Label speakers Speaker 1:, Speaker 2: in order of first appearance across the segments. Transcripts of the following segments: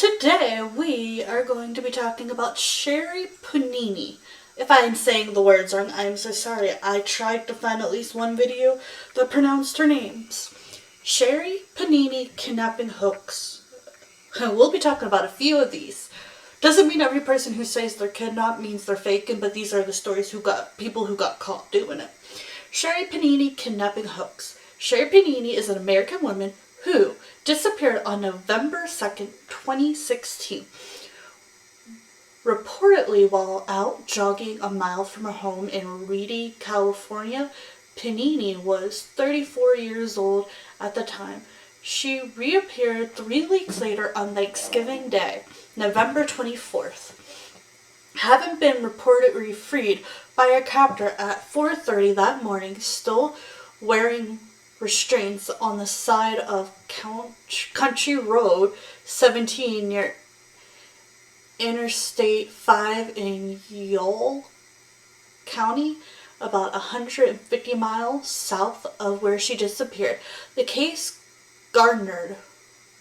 Speaker 1: Today we are going to be talking about Sherri Papini. If I am saying the words wrong, I am so sorry. I tried to find at least one video that pronounced her names. Sherri Papini kidnapping hoax. We'll be talking about a few of these. Doesn't mean every person who says they're kidnapped means they're faking, but these are the stories people who got caught doing it. Sherri Papini kidnapping hoax. Sherri Papini is an American woman who disappeared on November 2nd, 2016. Reportedly while out jogging a mile from her home in Reedy, California. Papini was 34 years old at the time. She reappeared 3 weeks later on Thanksgiving Day, November 24th. Having been reportedly freed by her captor at 4:30 that morning, still wearing restraints on the side of Country Road 17 near Interstate 5 in Yolo County, about 150 miles south of where she disappeared. The case garnered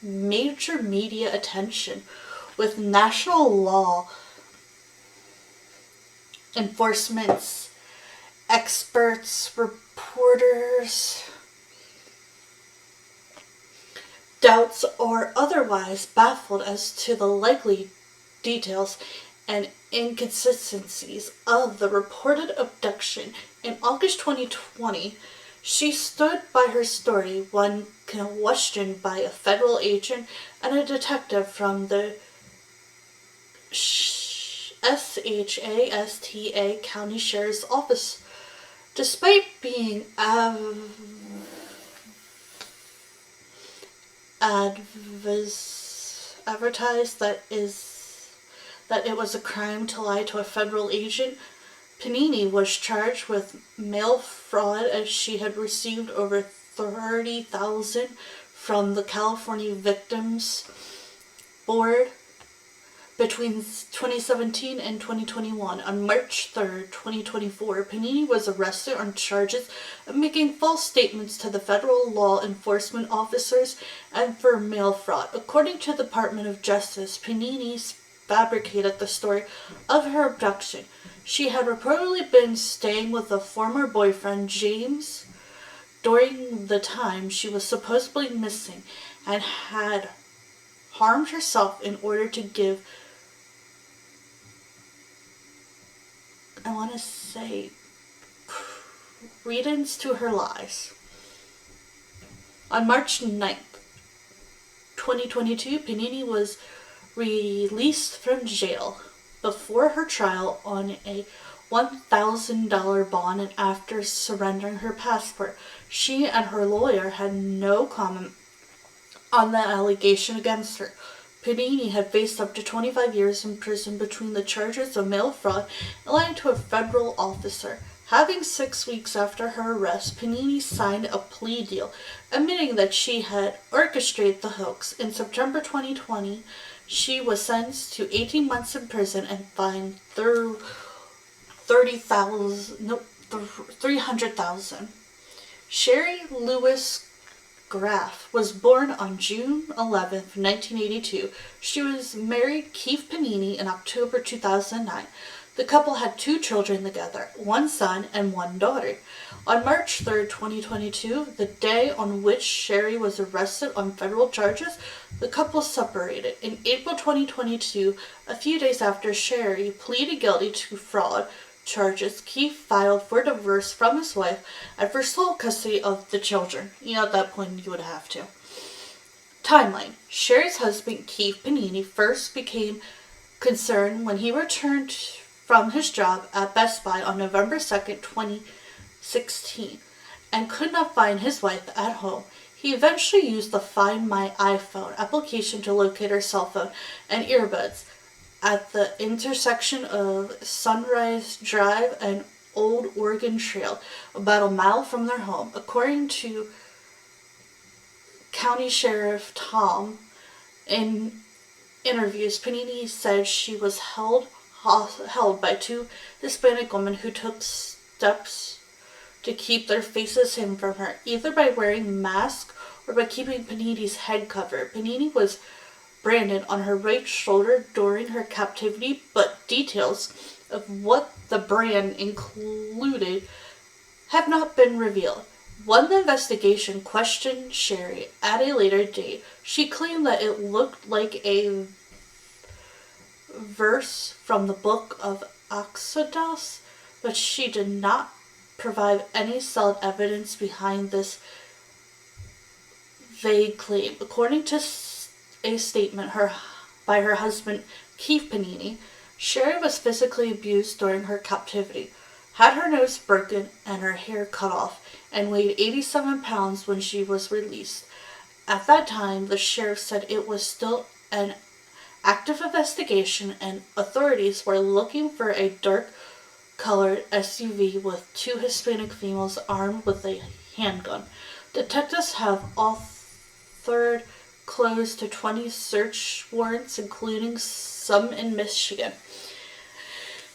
Speaker 1: major media attention, with national law enforcement experts, reporters, doubts or otherwise baffled as to the likely details and inconsistencies of the reported abduction. In August 2020, she stood by her story when questioned by a federal agent and a detective from the SHASTA County Sheriff's Office. Despite being advertised that it was a crime to lie to a federal agent, Papini was charged with mail fraud as she had received over $30,000 from the California Victims Board between 2017 and 2021. On March 3rd, 2024, Papini was arrested on charges of making false statements to the federal law enforcement officers and for mail fraud. According to the Department of Justice, Papini fabricated the story of her abduction. She had reportedly been staying with a former boyfriend, James, during the time she was supposedly missing, and had harmed herself in order to give, credence to her lies. On March 9th, 2022, Papini was released from jail before her trial on a $1,000 bond, and after surrendering her passport, she and her lawyer had no comment on the allegation against her. Papini had faced up to 25 years in prison between the charges of mail fraud and lying to a federal officer. Having 6 weeks after her arrest, Papini signed a plea deal, admitting that she had orchestrated the hoax. In September 2020, she was sentenced to 18 months in prison and fined $300,000. Sherri Lewis Graff was born on June 11, 1982. She was married Keith Papini in October 2009. The couple had 2 children together, 1 son and 1 daughter. On March 3rd, 2022, the day on which Sherri was arrested on federal charges, the couple separated. In April 2022, a few days after Sherri pleaded guilty to fraud charges, Keith filed for divorce from his wife and for sole custody of the children. At that point, you would have to. Timeline. Sherri's husband, Keith Papini, first became concerned when he returned from his job at Best Buy on November 2nd, 2016, and could not find his wife at home. He eventually used the Find My iPhone application to locate her cell phone and earbuds at the intersection of Sunrise Drive and Old Oregon Trail, about a mile from their home. According to County Sheriff Tom, in interviews, Papini said she was held by 2 Hispanic women who took steps to keep their faces hidden from her, either by wearing masks or by keeping Papini's head covered. Papini was branded on her right shoulder during her captivity, but details of what the brand included have not been revealed. When the investigation questioned Sherri at a later date, she claimed that it looked like a verse from the book of Exodus, but she did not provide any solid evidence behind this vague claim. According to a statement by her husband, Keith Panini, Sherri was physically abused during her captivity, had her nose broken and her hair cut off, and weighed 87 pounds when she was released. At that time, the sheriff said it was still an active investigation and authorities were looking for a dark-colored SUV with two Hispanic females armed with a handgun. Detectives have authored close to 20 search warrants, including some in Michigan.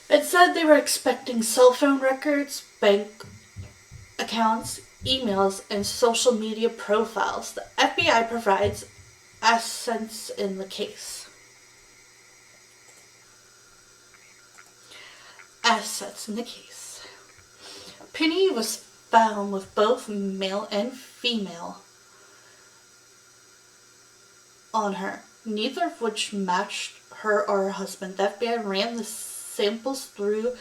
Speaker 1: It said they were expecting cell phone records, bank accounts, emails, and social media profiles. The FBI provides assets in the case. Penny was found with both male and female on her, neither of which matched her or her husband. The FBI ran the samples through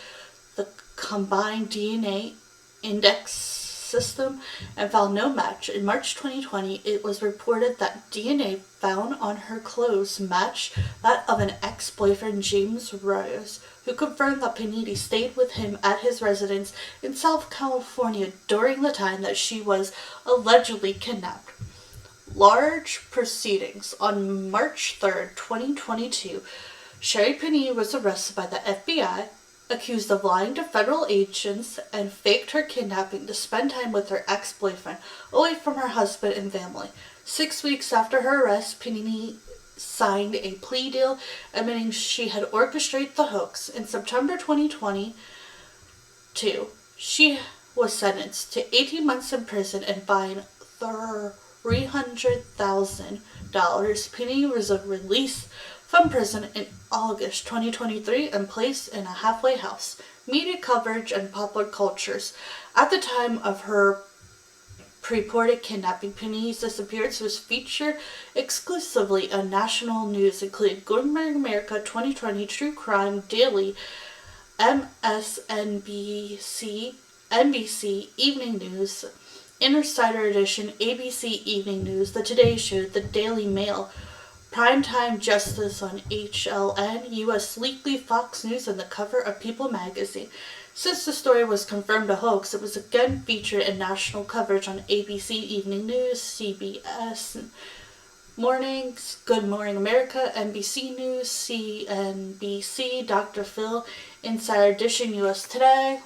Speaker 1: the combined DNA index system and found no match. In March 2020, it was reported that DNA found on her clothes matched that of an ex-boyfriend, James Rose, who confirmed that Panini stayed with him at his residence in South California during the time that she was allegedly kidnapped. Large proceedings. On March 3rd, 2022, Sherri Papini was arrested by the FBI, accused of lying to federal agents, and faked her kidnapping to spend time with her ex-boyfriend, away from her husband and family. 6 weeks after her arrest, Papini signed a plea deal admitting she had orchestrated the hoax. In September 2022, she was sentenced to 18 months in prison and fined $300,000. Papini was released from prison in August 2023 and placed in a halfway house. Media coverage and popular cultures. At the time of her purported kidnapping, Panini's disappearance was featured exclusively on national news, including Good Morning America, 2020, True Crime Daily, MSNBC, NBC, Evening News, Insider Edition, ABC Evening News, The Today Show, The Daily Mail, Primetime Justice on HLN, US Weekly, Fox News, and the cover of People magazine. Since the story was confirmed a hoax, it was again featured in national coverage on ABC Evening News, CBS Mornings, Good Morning America, NBC News, CNBC, Dr. Phil, Insider Edition, US Today.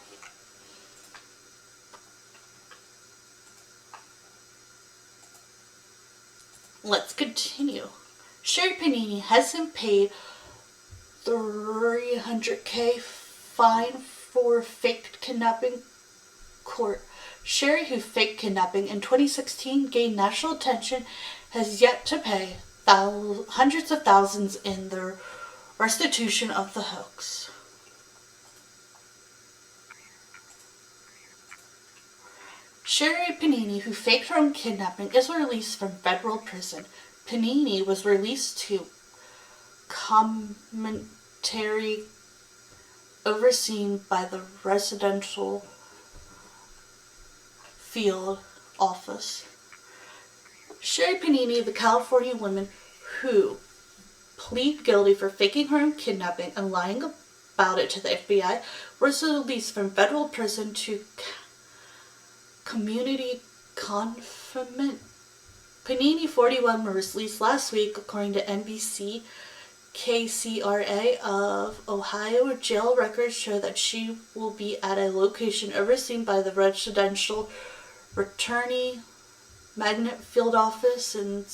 Speaker 1: Let's continue. Sherri Papini hasn't paid $300,000 fine for faked kidnapping court. Sherri, who faked kidnapping in 2016 gained national attention, has yet to pay hundreds of thousands in the restitution of the hoax. Sherri Papini, who faked her own kidnapping, is released from federal prison. Panini was released to commentary overseen by the residential field office. Sherri Papini, the California woman who pleaded guilty for faking her own kidnapping and lying about it to the FBI, was released from federal prison to community confinement. Panini, 41, was released last week, according to NBC KCRA of Ohio. Jail records show that she will be at a location overseen by the residential returnee magnet field office, and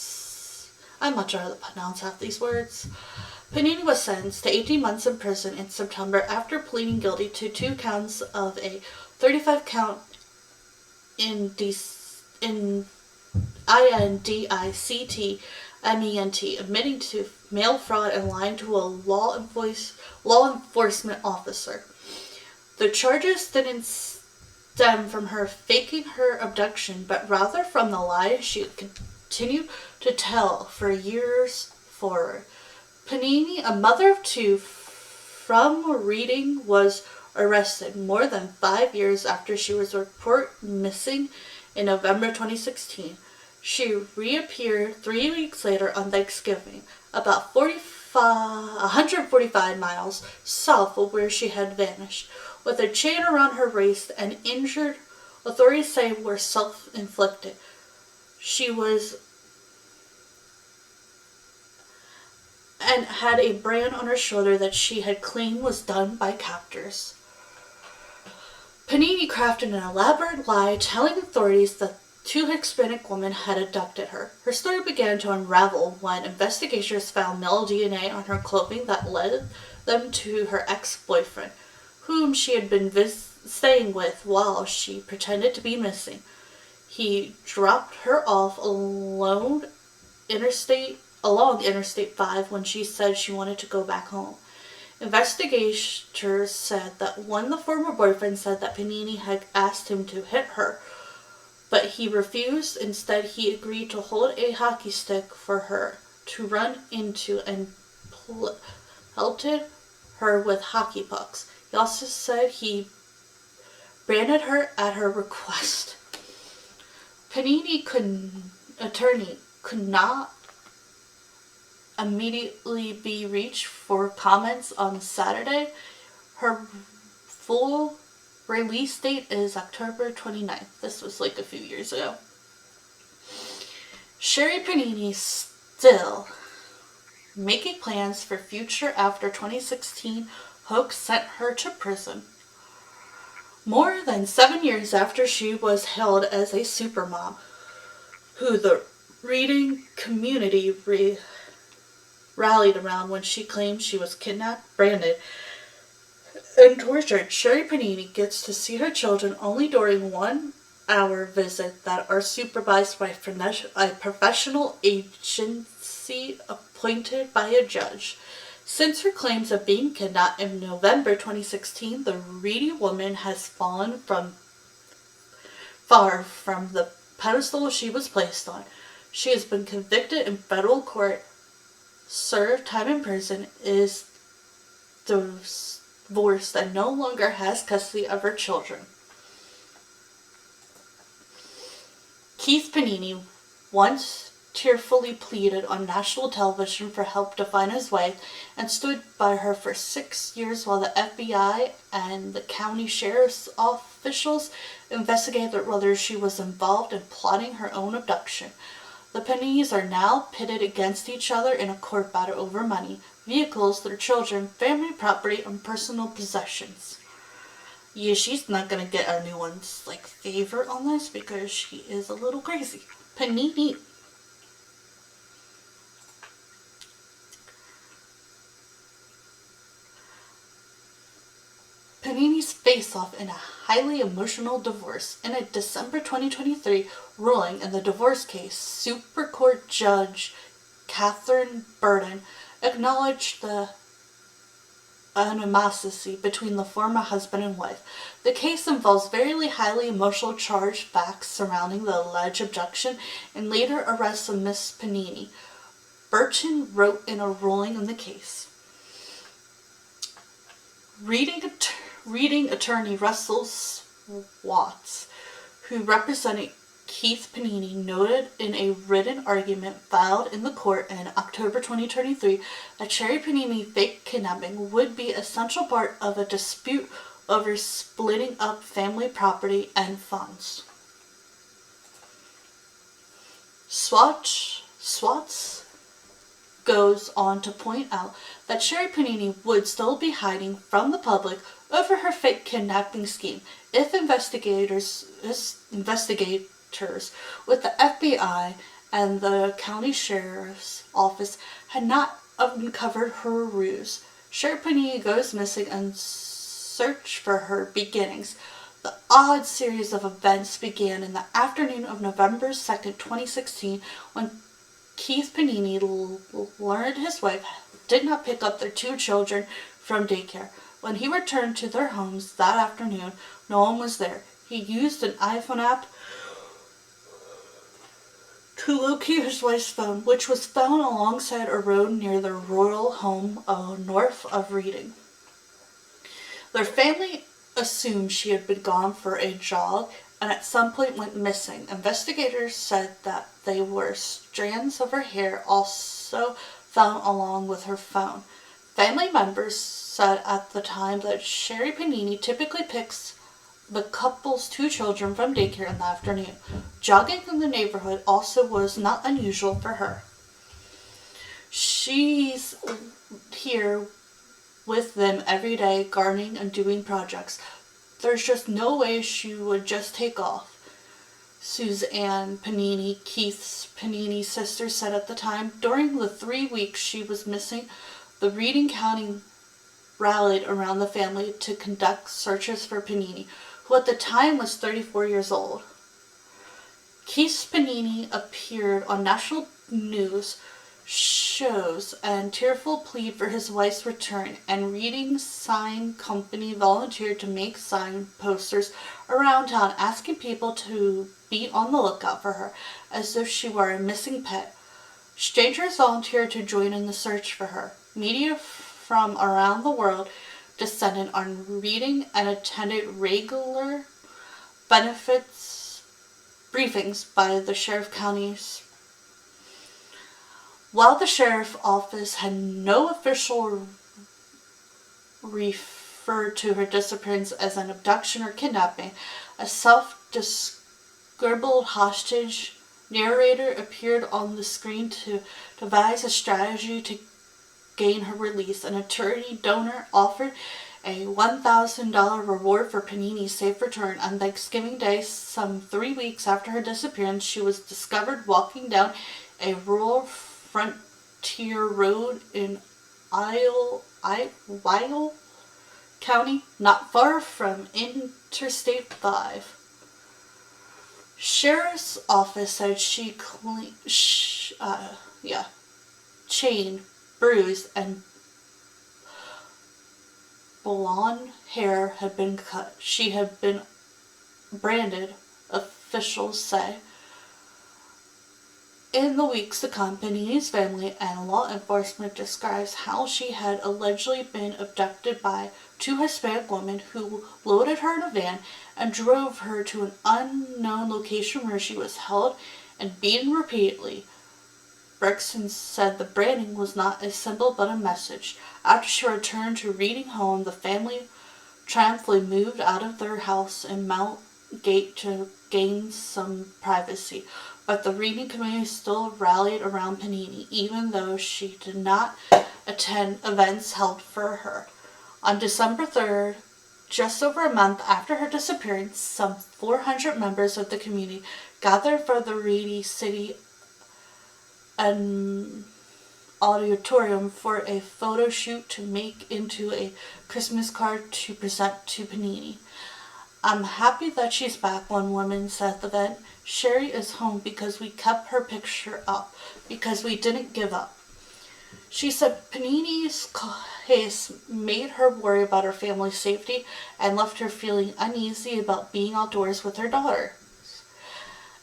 Speaker 1: I'm not sure how to pronounce half these words. Panini was sentenced to 18 months in prison in September after pleading guilty to 2 counts of a 35-count INDICTMENT, admitting to mail fraud and lying to a law enforcement officer. The charges didn't stem from her faking her abduction, but rather from the lies she continued to tell for years forward. Papini, a mother of two from Reading, was arrested more than 5 years after she was reported missing in November 2016. She reappeared 3 weeks later on Thanksgiving, about 145 miles south of where she had vanished, with a chain around her waist and injured authorities say were self-inflicted. She was and had a brand on her shoulder that she had claimed was done by captors. Papini crafted an elaborate lie telling authorities that two Hispanic women had abducted her. Her story began to unravel when investigators found male DNA on her clothing that led them to her ex-boyfriend, whom she had been staying with while she pretended to be missing. He dropped her off along Interstate 5 when she said she wanted to go back home. Investigators said that when the former boyfriend said that Papini had asked him to hit her, but he refused. Instead, he agreed to hold a hockey stick for her to run into and pelted her with hockey pucks. He also said he branded her at her request. Papini's attorney could not immediately be reached for comments on Saturday. Her full release date is October 29th. This was like a few years ago. Sherri Papini still making plans for future after 2016 hoax sent her to prison. More than 7 years after she was hailed as a supermom, who the reading community rallied around when she claimed she was kidnapped, branded, and tortured, Sherri Papini gets to see her children only during 1-hour visits that are supervised by a professional agency appointed by a judge. Since her claims of being kidnapped in November 2016, the Reedy woman has fallen far from the pedestal she was placed on. She has been convicted in federal court, served time in prison, is divorced, and no longer has custody of her children. Keith Papini once tearfully pleaded on national television for help to find his wife and stood by her for 6 years while the FBI and the county sheriff's officials investigated whether she was involved in plotting her own abduction. The Papini's are now pitted against each other in a court battle over money, vehicles, their children, family property, and personal possessions. Yeah, she's not gonna get anyone's favor on this because she is a little crazy. Papini. Papini's face-off in a highly emotional divorce. In a December 2023 ruling in the divorce case, Super Court Judge Catherine Burden acknowledged the animosity between the former husband and wife. The case involves very highly emotional charged facts surrounding the alleged abduction and later arrest of Miss Papini. Burton wrote in a ruling in the case. Reading attorney Russell Watts, who represented Keith Papini, noted in a written argument filed in the court in October 2023 that Sherri Papini fake kidnapping would be a central part of a dispute over splitting up family property and funds. Swats goes on to point out that Sherri Papini would still be hiding from the public over her fake kidnapping scheme if investigators with the FBI and the county sheriff's office had not uncovered her ruse. Sherri Papini goes missing and search for her beginnings. The odd series of events began in the afternoon of November 2nd, 2016, when Keith Panini learned his wife did not pick up their two children from daycare. When he returned to their homes that afternoon, no one was there. He used an iPhone app to locate his wife's phone, which was found alongside a road near their rural home north of Reading. Their family assumed she had been gone for a jog and at some point went missing. Investigators said that they were strands of her hair also found along with her phone. Family members said at the time that Sherri Papini typically picks the couple's two children from daycare in the afternoon. Jogging in the neighborhood also was not unusual for her. She's here with them every day, gardening and doing projects. There's just no way she would just take off. Suzanne Panini, Keith's Panini sister, said at the time. During the 3 weeks she was missing, the Reading County rallied around the family to conduct searches for Panini, who at the time was 34 years old. Keith Panini appeared on national news shows and tearful plead for his wife's return, and Reading Sign Company volunteered to make sign posters around town asking people to be on the lookout for her, as if she were a missing pet. Strangers volunteered to join in the search for her. Media from around the world descended on Reading and attended regular benefits briefings by the sheriff counties. While the sheriff's office had no official referred to her disappearance as an abduction or kidnapping, a self-described hostage narrator appeared on the screen to devise a strategy to gain her release. An attorney donor offered a $1,000 reward for Panini's safe return. On Thanksgiving Day, some 3 weeks after her disappearance, she was discovered walking down a rural frontier road in Weil County, not far from Interstate 5. Sheriff's office said she chained, bruised, and blonde hair had been cut. She had been branded, officials say. In the weeks to come, Panini's family and law enforcement describes how she had allegedly been abducted by two Hispanic women who loaded her in a van and drove her to an unknown location where she was held and beaten repeatedly. Bergson said the branding was not a symbol but a message. After she returned to Reading home, the family triumphantly moved out of their house in Mount Gate to gain some privacy. But the Reading community still rallied around Panini, even though she did not attend events held for her. On December 3rd, just over a month after her disappearance, some 400 members of the community gathered for the Reading City auditorium for a photo shoot to make into a Christmas card to present to Panini. "I'm happy that she's back," one woman said at the event. "Sherri is home because we kept her picture up, because we didn't give up." She said Panini's case made her worry about her family's safety and left her feeling uneasy about being outdoors with her daughter.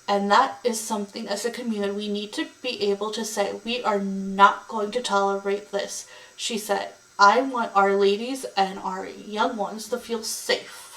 Speaker 1: And that is something as a community we need to be able to say, we are not going to tolerate this. She said, "I want our ladies and our young ones to feel safe."